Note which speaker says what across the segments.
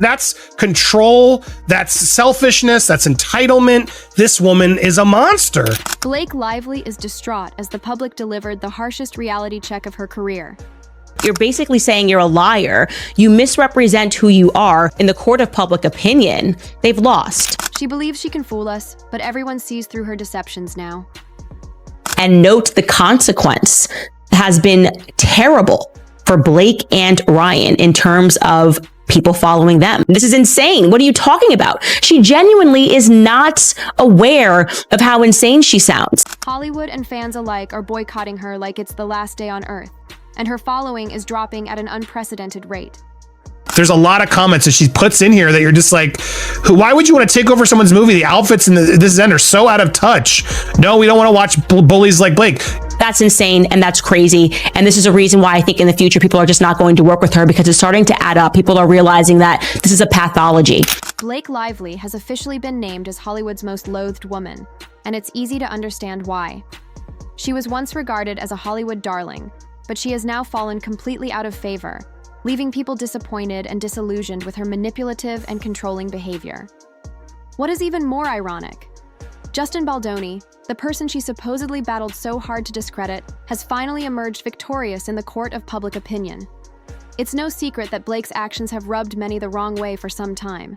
Speaker 1: That's control, that's selfishness, that's entitlement. This woman is a monster.
Speaker 2: Blake Lively is distraught as the public delivered the harshest reality check of her career.
Speaker 3: You're basically saying you're a liar. You misrepresent who you are. In the court of public opinion, they've lost.
Speaker 2: She believes she can fool us, but everyone sees through her deceptions now.
Speaker 3: And note the consequence has been terrible for Blake and Ryan in terms of people following them. This is insane. What are you talking about? She genuinely is not aware of how insane she sounds.
Speaker 2: Hollywood and fans alike are boycotting her like it's the last day on Earth, and her following is dropping at an unprecedented rate.
Speaker 1: There's a lot of comments that she puts in here that you're just like, why would you want to take over someone's movie? The outfits in this end are so out of touch. No, we don't want to watch bullies like Blake.
Speaker 3: That's insane and that's crazy. And this is a reason why I think in the future people are just not going to work with her, because it's starting to add up. People are realizing that this is a pathology.
Speaker 2: Blake Lively has officially been named as Hollywood's most loathed woman, and it's easy to understand why. She was once regarded as a Hollywood darling, but she has now fallen completely out of favor, leaving people disappointed and disillusioned with her manipulative and controlling behavior. What is even more ironic? Justin Baldoni, the person she supposedly battled so hard to discredit, has finally emerged victorious in the court of public opinion. It's no secret that Blake's actions have rubbed many the wrong way for some time.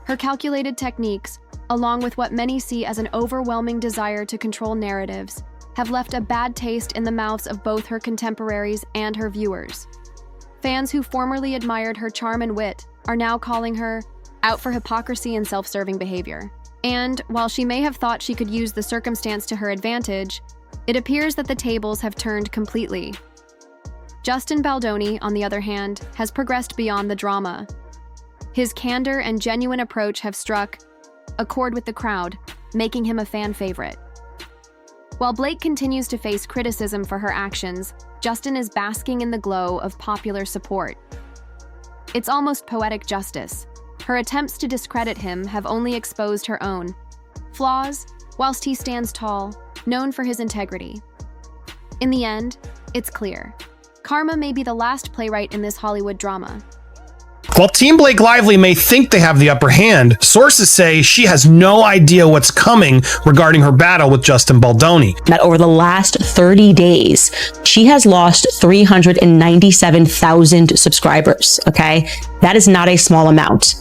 Speaker 2: Her calculated techniques, along with what many see as an overwhelming desire to control narratives, have left a bad taste in the mouths of both her contemporaries and her viewers. Fans who formerly admired her charm and wit are now calling her out for hypocrisy and self-serving behavior. And while she may have thought she could use the circumstance to her advantage, it appears that the tables have turned completely. Justin Baldoni, on the other hand, has progressed beyond the drama. His candor and genuine approach have struck a chord with the crowd, making him a fan favorite. While Blake continues to face criticism for her actions, Justin is basking in the glow of popular support. It's almost poetic justice. Her attempts to discredit him have only exposed her own flaws, whilst he stands tall, known for his integrity. In the end, it's clear. Karma may be the last playwright in this Hollywood drama.
Speaker 1: While Team Blake Lively may think they have the upper hand, sources say she has no idea what's coming regarding her battle with Justin Baldoni.
Speaker 3: That over the last 30 days, she has lost 397,000 subscribers, okay? That is not a small amount.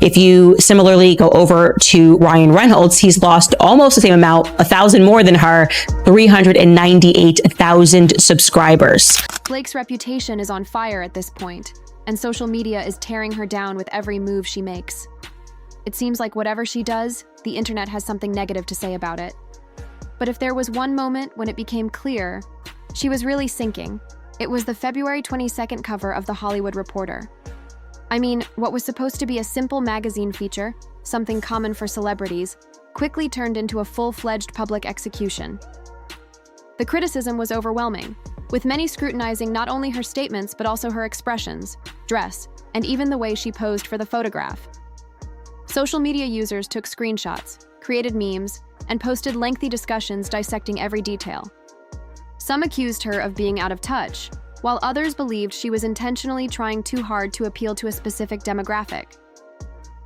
Speaker 3: If you similarly go over to Ryan Reynolds, he's lost almost the same amount, 1,000 more than her, 398,000 subscribers.
Speaker 2: Blake's reputation is on fire at this point, and social media is tearing her down with every move she makes. It seems like whatever she does, the internet has something negative to say about it. But if there was one moment when it became clear, she was really sinking. It was the February 22nd cover of The Hollywood Reporter. I mean, what was supposed to be a simple magazine feature, something common for celebrities, quickly turned into a full-fledged public execution. The criticism was overwhelming, with many scrutinizing not only her statements but also her expressions, dress, and even the way she posed for the photograph. Social media users took screenshots, created memes, and posted lengthy discussions dissecting every detail. Some accused her of being out of touch, while others believed she was intentionally trying too hard to appeal to a specific demographic.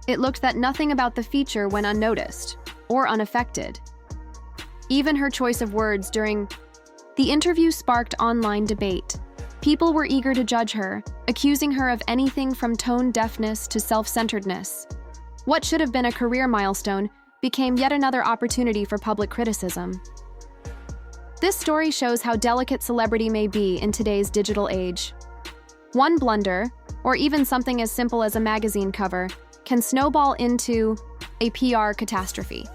Speaker 2: It looked that nothing about the feature went unnoticed or unaffected. Even her choice of words during the interview sparked online debate. People were eager to judge her, accusing her of anything from tone deafness to self-centeredness. What should have been a career milestone became yet another opportunity for public criticism. This story shows how delicate celebrity may be in today's digital age. One blunder, or even something as simple as a magazine cover, can snowball into a PR catastrophe.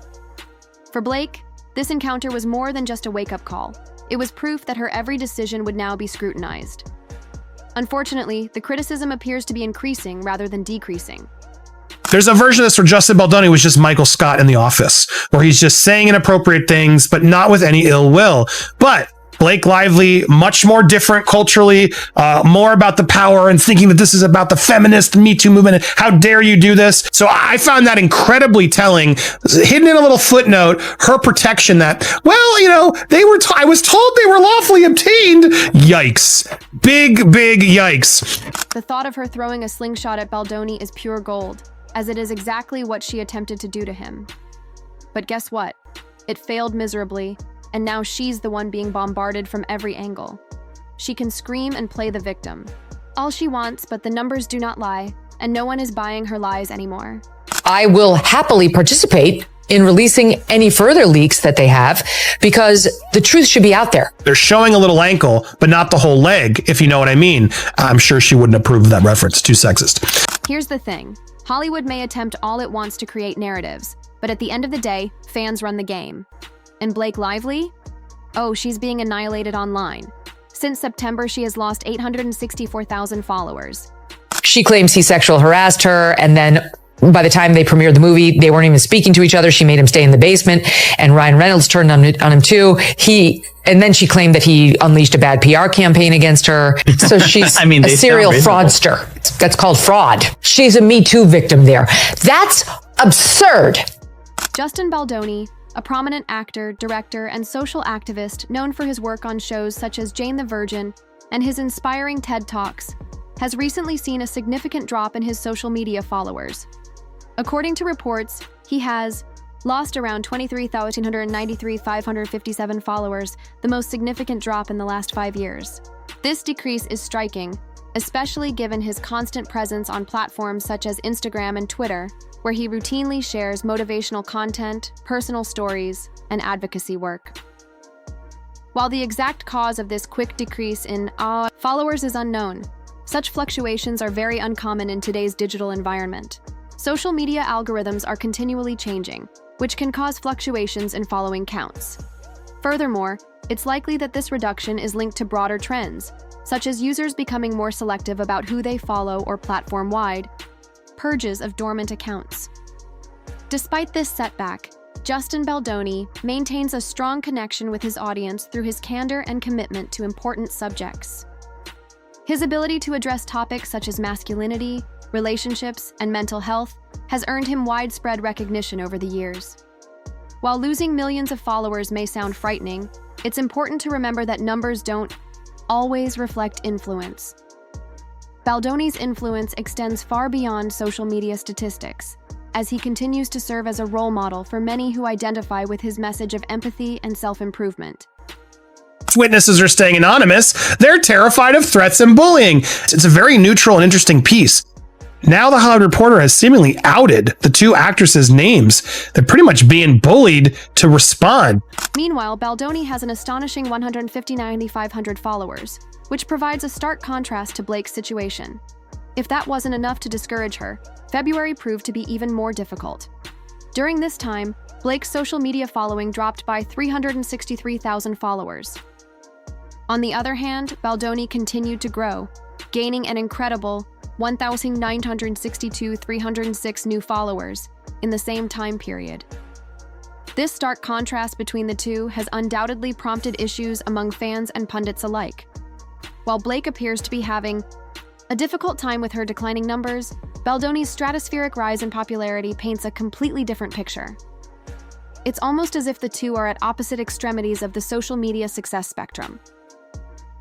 Speaker 2: For Blake, this encounter was more than just a wake-up call. It was proof that her every decision would now be scrutinized. Unfortunately, the criticism appears to be increasing rather than decreasing.
Speaker 1: There's a version of this where Justin Baldoni was just Michael Scott in The Office, where he's just saying inappropriate things, but not with any ill will. But Blake Lively, much more different culturally, more about the power and thinking that this is about the feminist Me Too movement. How dare you do this? So I found that incredibly telling. Hidden in a little footnote, her protection that, well, you know, I was told they were lawfully obtained. Yikes. Big yikes.
Speaker 2: The thought of her throwing a slingshot at Baldoni is pure gold, as it is exactly what she attempted to do to him. But guess what? It failed miserably, and now she's the one being bombarded from every angle. She can scream and play the victim. All she wants, but the numbers do not lie, and no one is buying her lies anymore.
Speaker 4: I will happily participate in releasing any further leaks that they have, because the truth should be out there.
Speaker 1: They're showing a little ankle, but not the whole leg, if you know what I mean. I'm sure she wouldn't approve of that reference. Too sexist.
Speaker 2: Here's the thing. Hollywood may attempt all it wants to create narratives, but at the end of the day, fans run the game. And Blake Lively? Oh, she's being annihilated online. Since September, she has lost 864,000 followers.
Speaker 4: She claims he sexual harassed her, and then by the time they premiered the movie, they weren't even speaking to each other. She made him stay in the basement, and Ryan Reynolds turned on him too. And then she claimed that he unleashed a bad PR campaign against her. So she's a serial fraudster. That's called fraud. She's a Me Too victim there. That's absurd.
Speaker 2: Justin Baldoni, a prominent actor, director, and social activist known for his work on shows such as Jane the Virgin and his inspiring TED Talks, has recently seen a significant drop in his social media followers. According to reports, he has lost around 23,557 followers, the most significant drop in the last 5 years. This decrease is striking, especially given his constant presence on platforms such as Instagram and Twitter, where he routinely shares motivational content, personal stories, and advocacy work. While the exact cause of this quick decrease in followers is unknown, such fluctuations are very uncommon in today's digital environment. Social media algorithms are continually changing, which can cause fluctuations in following counts. Furthermore, it's likely that this reduction is linked to broader trends, such as users becoming more selective about who they follow or platform-wide purges of dormant accounts. Despite this setback, Justin Baldoni maintains a strong connection with his audience through his candor and commitment to important subjects. His ability to address topics such as masculinity, relationships, and mental health has earned him widespread recognition over the years. While losing millions of followers may sound frightening, it's important to remember that numbers don't always reflect influence. Baldoni's influence extends far beyond social media statistics, as he continues to serve as a role model for many who identify with his message of empathy and self-improvement.
Speaker 1: Witnesses are staying anonymous. They're terrified of threats and bullying. It's a very neutral and interesting piece. Now the Hollywood Reporter has seemingly outed the two actresses' names. They're pretty much being bullied to respond.
Speaker 2: Meanwhile, Baldoni has an astonishing 159,500 followers, which provides a stark contrast to Blake's situation. If that wasn't enough to discourage her, February proved to be even more difficult. During this time, Blake's social media following dropped by 363,000 followers. On the other hand, Baldoni continued to grow, gaining an incredible 1,962,306 new followers in the same time period. This stark contrast between the two has undoubtedly prompted issues among fans and pundits alike. While Blake appears to be having a difficult time with her declining numbers, Baldoni's stratospheric rise in popularity paints a completely different picture. It's almost as if the two are at opposite extremities of the social media success spectrum.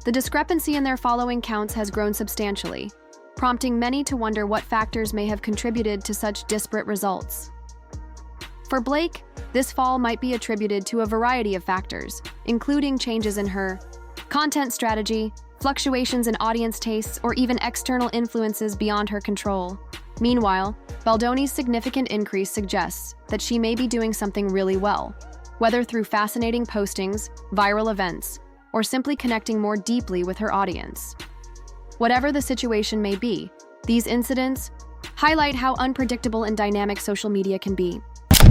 Speaker 2: The discrepancy in their following counts has grown substantially, prompting many to wonder what factors may have contributed to such disparate results. For Blake, this fall might be attributed to a variety of factors, including changes in her content strategy, fluctuations in audience tastes, or even external influences beyond her control. Meanwhile, Baldoni's significant increase suggests that she may be doing something really well, whether through fascinating postings, viral events, or simply connecting more deeply with her audience. Whatever the situation may be, these incidents highlight how unpredictable and dynamic social media can be.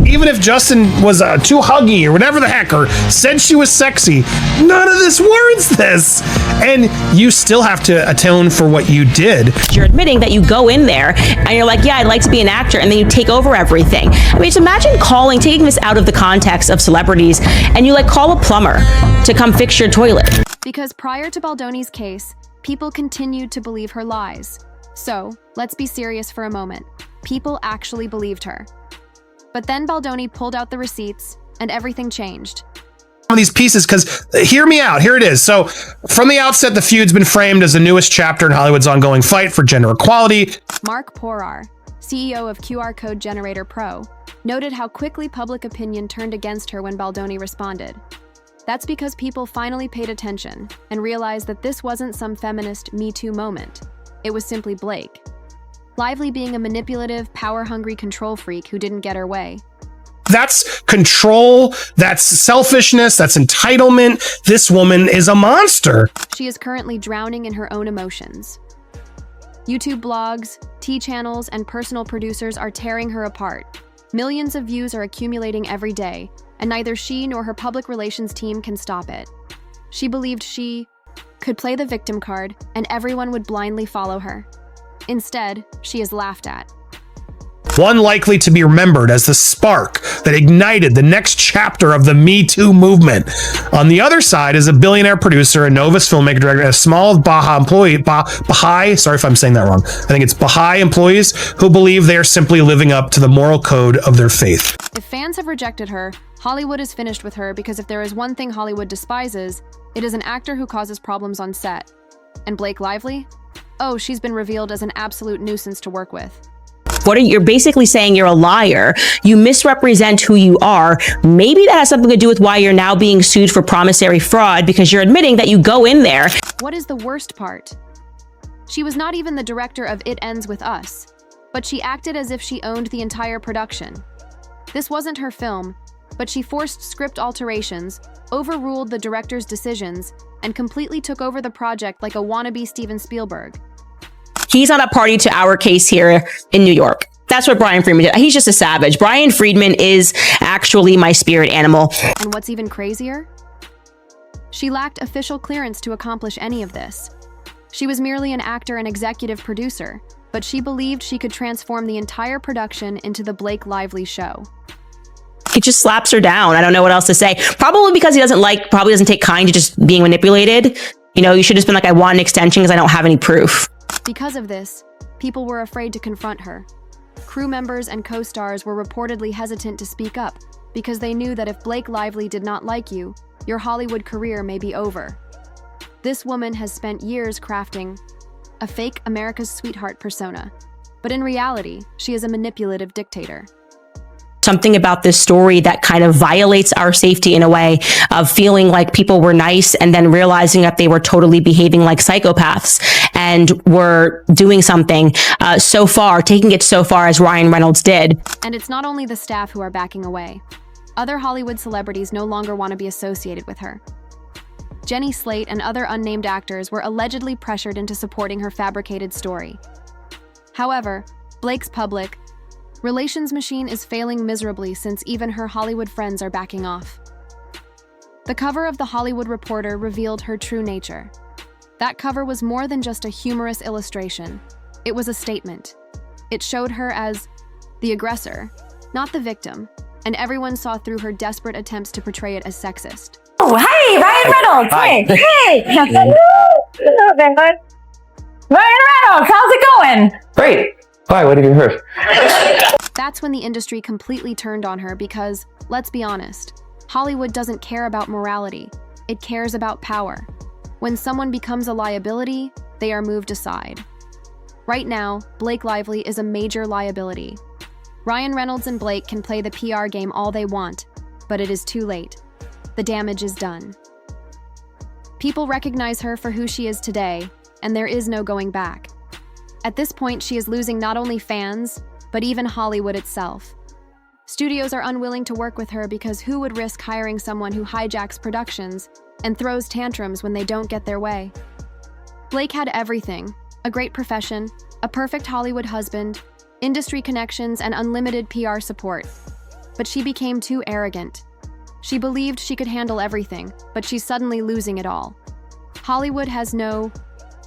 Speaker 1: Even if Justin was too huggy or whatever the heck, or said she was sexy, none of this warrants this. And you still have to atone for what you did.
Speaker 3: You're admitting that you go in there and you're like, yeah, I'd like to be an actor, and then you take over everything. I mean, just imagine taking this out of the context of celebrities, and you like call a plumber to come fix your toilet.
Speaker 2: Because prior to Baldoni's case, people continued to believe her lies. So, let's be serious for a moment. People actually believed her. But then Baldoni pulled out the receipts, and everything changed.
Speaker 1: Of these pieces, because hear me out. Here it is. So from the outset, the feud's been framed as the newest chapter in Hollywood's ongoing fight for gender equality.
Speaker 2: Mark Porar, CEO of QR Code Generator Pro, noted how quickly public opinion turned against her when Baldoni responded. That's because people finally paid attention and realized that this wasn't some feminist Me Too moment. It was simply Blake. Lively being a manipulative, power-hungry control freak who didn't get her way.
Speaker 1: That's control, that's selfishness, that's entitlement. This woman is a monster.
Speaker 2: She is currently drowning in her own emotions. YouTube blogs, T-channels, and personal producers are tearing her apart. Millions of views are accumulating every day, and neither she nor her public relations team can stop it. She believed she could play the victim card, and everyone would blindly follow her. Instead, she is laughed at.
Speaker 1: One likely to be remembered as the spark that ignited the next chapter of the Me Too movement. On the other side is a billionaire producer, a novice filmmaker, director, a small Baha'i, sorry if I'm saying that wrong. I think it's Baha'i employees who believe they are simply living up to the moral code of their faith.
Speaker 2: If fans have rejected her, Hollywood is finished with her, because if there is one thing Hollywood despises, it is an actor who causes problems on set. And Blake Lively? Oh, she's been revealed as an absolute nuisance to work with.
Speaker 3: You're basically saying you're a liar. You misrepresent who you are. Maybe that has something to do with why you're now being sued for promissory fraud, because you're admitting that you go in there.
Speaker 2: What is the worst part? She was not even the director of It Ends With Us, but she acted as if she owned the entire production. This wasn't her film, but she forced script alterations, overruled the director's decisions, and completely took over the project like a wannabe Steven Spielberg.
Speaker 3: He's not a party to our case here in New York. That's what Brian Friedman did. He's just a savage. Brian Friedman is actually my spirit animal.
Speaker 2: And what's even crazier? She lacked official clearance to accomplish any of this. She was merely an actor and executive producer, but she believed she could transform the entire production into the Blake Lively show.
Speaker 3: He just slaps her down. I don't know what else to say. Probably because he probably doesn't take kind to just being manipulated. You know, you should have just been like, I want an extension because I don't have any proof.
Speaker 2: Because of this, people were afraid to confront her. Crew members and co-stars were reportedly hesitant to speak up because they knew that if Blake Lively did not like you, your Hollywood career may be over. This woman has spent years crafting a fake America's sweetheart persona, but in reality, she is a manipulative dictator.
Speaker 3: Something about this story that kind of violates our safety in a way of feeling like people were nice and then realizing that they were totally behaving like psychopaths and were doing something taking it so far as Ryan Reynolds did.
Speaker 2: And it's not only the staff who are backing away. Other Hollywood celebrities no longer want to be associated with her. Jenny Slate and other unnamed actors were allegedly pressured into supporting her fabricated story. However, Blake's public relations machine is failing miserably since even her Hollywood friends are backing off. The cover of The Hollywood Reporter revealed her true nature. That cover was more than just a humorous illustration. It was a statement. It showed her as the aggressor, not the victim, and everyone saw through her desperate attempts to portray it as sexist.
Speaker 5: Oh, hey, Ryan Reynolds.
Speaker 6: Hi.
Speaker 5: Hey. Ryan Reynolds, how's it going?
Speaker 6: Great. Why? What have you heard?
Speaker 2: That's when the industry completely turned on her because, let's be honest, Hollywood doesn't care about morality. It cares about power. When someone becomes a liability, they are moved aside. Right now, Blake Lively is a major liability. Ryan Reynolds and Blake can play the PR game all they want, but it is too late. The damage is done. People recognize her for who she is today, and there is no going back. At this point, she is losing not only fans, but even Hollywood itself. Studios are unwilling to work with her because who would risk hiring someone who hijacks productions and throws tantrums when they don't get their way? Blake had everything: a great profession, a perfect Hollywood husband, industry connections, and unlimited PR support. but she became too arrogant. She believed she could handle everything, but she's suddenly losing it all. Hollywood has no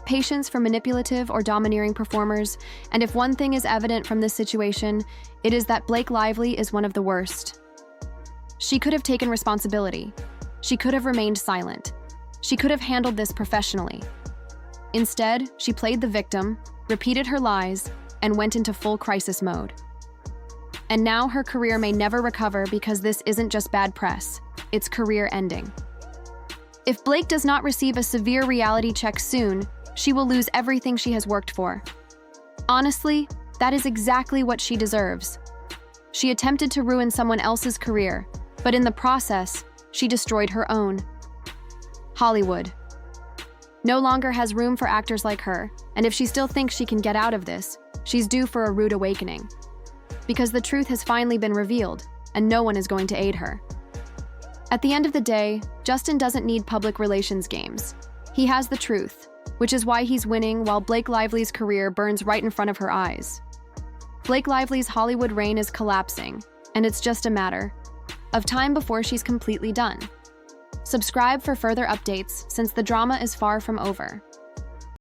Speaker 2: patience for manipulative or domineering performers, and if one thing is evident from this situation, it is that Blake Lively is one of the worst. She could have taken responsibility. She could have remained silent. She could have handled this professionally. Instead, she played the victim, repeated her lies, and went into full crisis mode. And now her career may never recover because this isn't just bad press, it's career ending. If Blake does not receive a severe reality check soon, she will lose everything she has worked for. Honestly, that is exactly what she deserves. She attempted to ruin someone else's career, but in the process, she destroyed her own. Hollywood no longer has room for actors like her, and if she still thinks she can get out of this, she's due for a rude awakening. Because the truth has finally been revealed, and no one is going to aid her. At the end of the day, Justin doesn't need public relations games. He has the truth, which is why he's winning while Blake Lively's career burns right in front of her eyes. Blake Lively's Hollywood reign is collapsing, and it's just a matter of time before she's completely done. Subscribe for further updates since the drama is far from over.